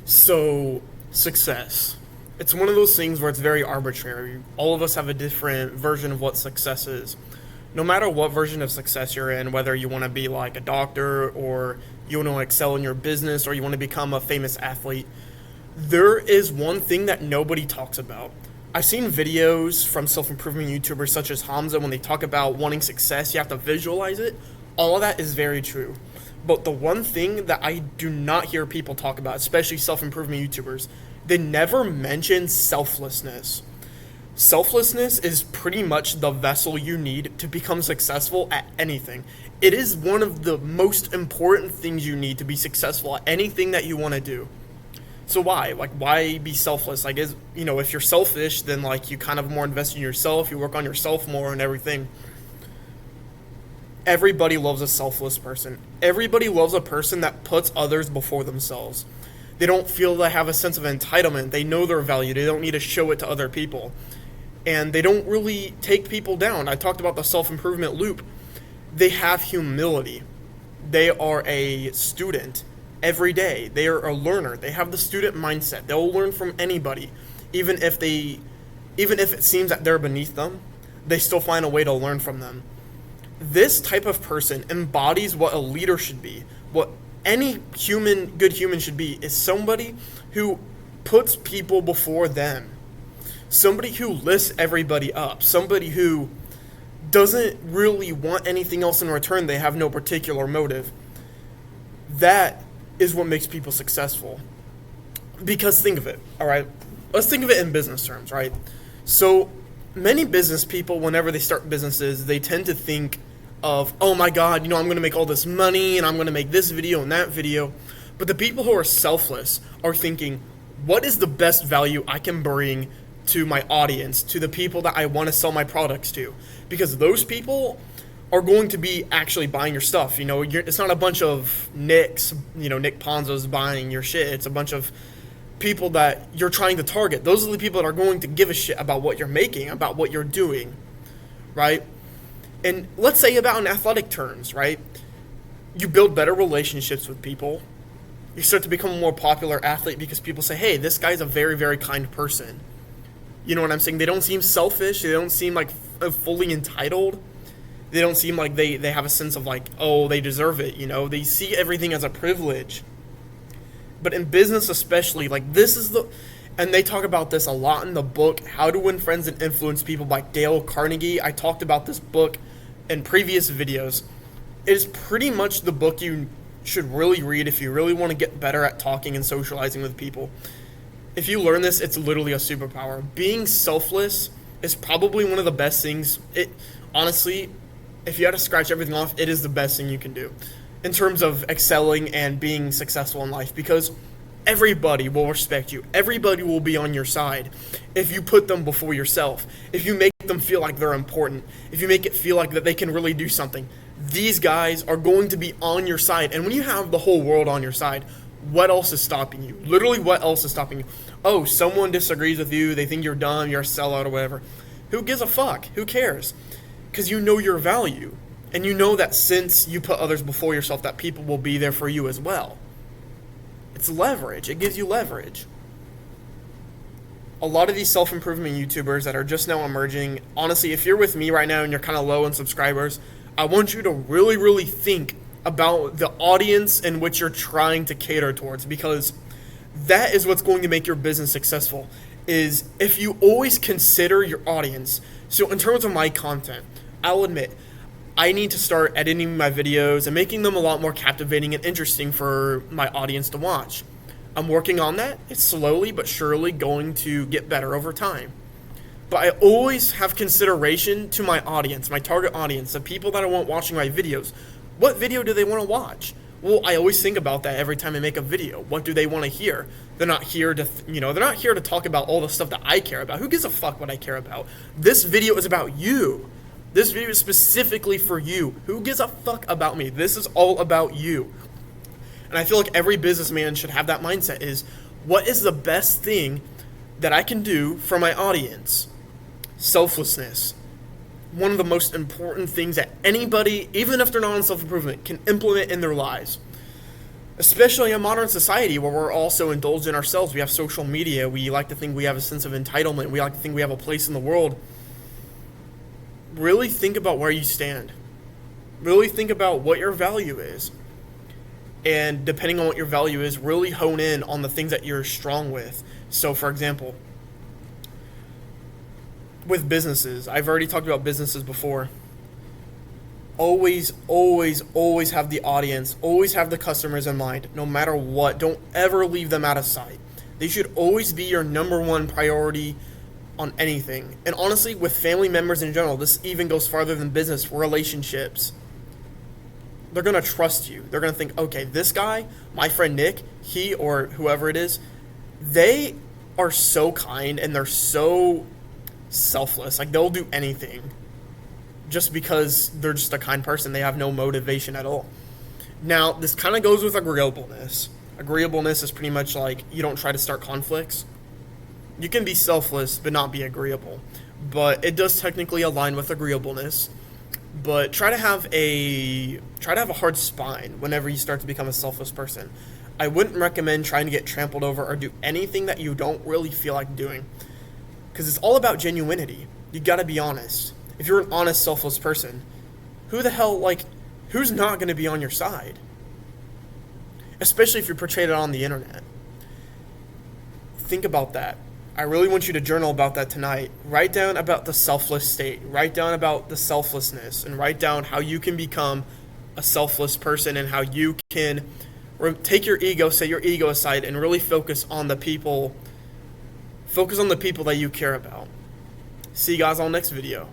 So, success. It's one of those things where it's very arbitrary. All of us have a different version of what success is. No matter what version of success you're in, whether you want to be like a doctor or you want to excel in your business or you want to become a famous athlete, there is one thing that nobody talks about. I've seen videos from self-improvement YouTubers such as Hamza when they talk about wanting success, you have to visualize it. All of that is very true. But the one thing that I do not hear people talk about, especially self-improvement YouTubers, they never mention selflessness. Selflessness is pretty much the vessel you need to become successful at anything. It is one of the most important things you need to be successful at anything that you want to do. So why? Like, why be selfless? Like, if you're selfish, then like you kind of more invest in yourself, you work on yourself more and everything. Everybody loves a selfless person. Everybody loves a person that puts others before themselves. They don't feel they have a sense of entitlement. They know their value. They don't need to show it to other people. And they don't really take people down. I talked about the self-improvement loop. They have humility. They are a student every day. They are a learner. They have the student mindset. They'll learn from anybody. Even if it seems that they're beneath them, they still find a way to learn from them. This type of person embodies what a leader should be. What any good human should be is somebody who puts people before them. Somebody who lifts everybody up. Somebody who doesn't really want anything else in return. They have no particular motive. That is what makes people successful. Because think of it, all right? Let's think of it in business terms, right? So many business people, whenever they start businesses, they tend to think of, oh my God, I'm going to make all this money and I'm going to make this video and that video. But the people who are selfless are thinking, what is the best value I can bring to my audience, to the people that I want to sell my products to? Because those people are going to be actually buying your stuff. It's not a bunch of Nick Ponzos buying your shit. It's a bunch of people that you're trying to target. Those are the people that are going to give a shit about what you're making, about what you're doing, right? And let's say about in athletic terms, right? You build better relationships with people. You start to become a more popular athlete because people say, hey, this guy's a very, very kind person. You know what I'm saying? They don't seem selfish. They don't seem like fully entitled. They don't seem like they have a sense of like, oh, they deserve it. They see everything as a privilege. But in business especially, like and they talk about this a lot in the book, How to Win Friends and Influence People by Dale Carnegie. I talked about this book in previous videos. It is pretty much the book you should really read if you really want to get better at talking and socializing with people. If you learn this, it's literally a superpower. Being selfless is probably one of the best things. Honestly, if you had to scratch everything off, it is the best thing you can do in terms of excelling and being successful in life, because everybody will respect you. Everybody will be on your side if you put them before yourself. If you make them feel like they're important. If you make it feel like that they can really do something. These guys are going to be on your side. And when you have the whole world on your side, what else is stopping you? Literally, what else is stopping you? Oh, someone disagrees with you. They think you're dumb. You're a sellout or whatever. Who gives a fuck? Who cares? Because you know your value. And you know that since you put others before yourself, that people will be there for you as well. It's leverage. It gives you leverage. A lot of these self-improvement YouTubers that are just now emerging, honestly, if you're with me right now and you're kind of low on subscribers, I want you to really, really think about the audience in which you're trying to cater towards, because that is what's going to make your business successful, is if you always consider your audience. So in terms of my content, I'll admit, I need to start editing my videos and making them a lot more captivating and interesting for my audience to watch. I'm working on that. It's slowly but surely going to get better over time. But I always have consideration to my audience, my target audience, the people that I want watching my videos. What video do they want to watch? Well, I always think about that every time I make a video. What do they want to hear? They're not here to, they're not here to talk about all the stuff that I care about. Who gives a fuck what I care about? This video is about you. This video is specifically for you. Who gives a fuck about me? This is all about you. And I feel like every businessman should have that mindset, is what is the best thing that I can do for my audience? Selflessness. One of the most important things that anybody, even if they're not on self-improvement, can implement in their lives. Especially in modern society where we're also indulged in ourselves. We have social media. We like to think we have a sense of entitlement. We like to think we have a place in the world. Really think about where you stand. Really think about what your value is. And depending on what your value is, really hone in on the things that you're strong with. So, for example, with businesses, I've already talked about businesses before. Always, always, always have the audience, always have the customers in mind, no matter what. Don't ever leave them out of sight. They should always be your number one priority on anything. And honestly, with family members in general, this even goes farther than business, relationships. They're going to trust you. They're going to think, okay, this guy, my friend Nick, he or whoever it is, they are so kind and they're so selfless. Like, they'll do anything just because they're just a kind person. They have no motivation at all. Now, this kind of goes with agreeableness. Agreeableness is pretty much like you don't try to start conflicts. You can be selfless but not be agreeable. But it does technically align with agreeableness. But try to have a hard spine whenever you start to become a selfless person. I wouldn't recommend trying to get trampled over or do anything that you don't really feel like doing. Because it's all about genuinity. You gotta be honest. If you're an honest, selfless person, who's not going to be on your side? Especially if you're portrayed on the internet. Think about that. I really want you to journal about that tonight. Write down about the selfless state. Write down about the selflessness. And write down how you can become a selfless person and how you can take your ego, set your ego aside, and really focus on the people. Focus on the people that you care about. See you guys on the next video.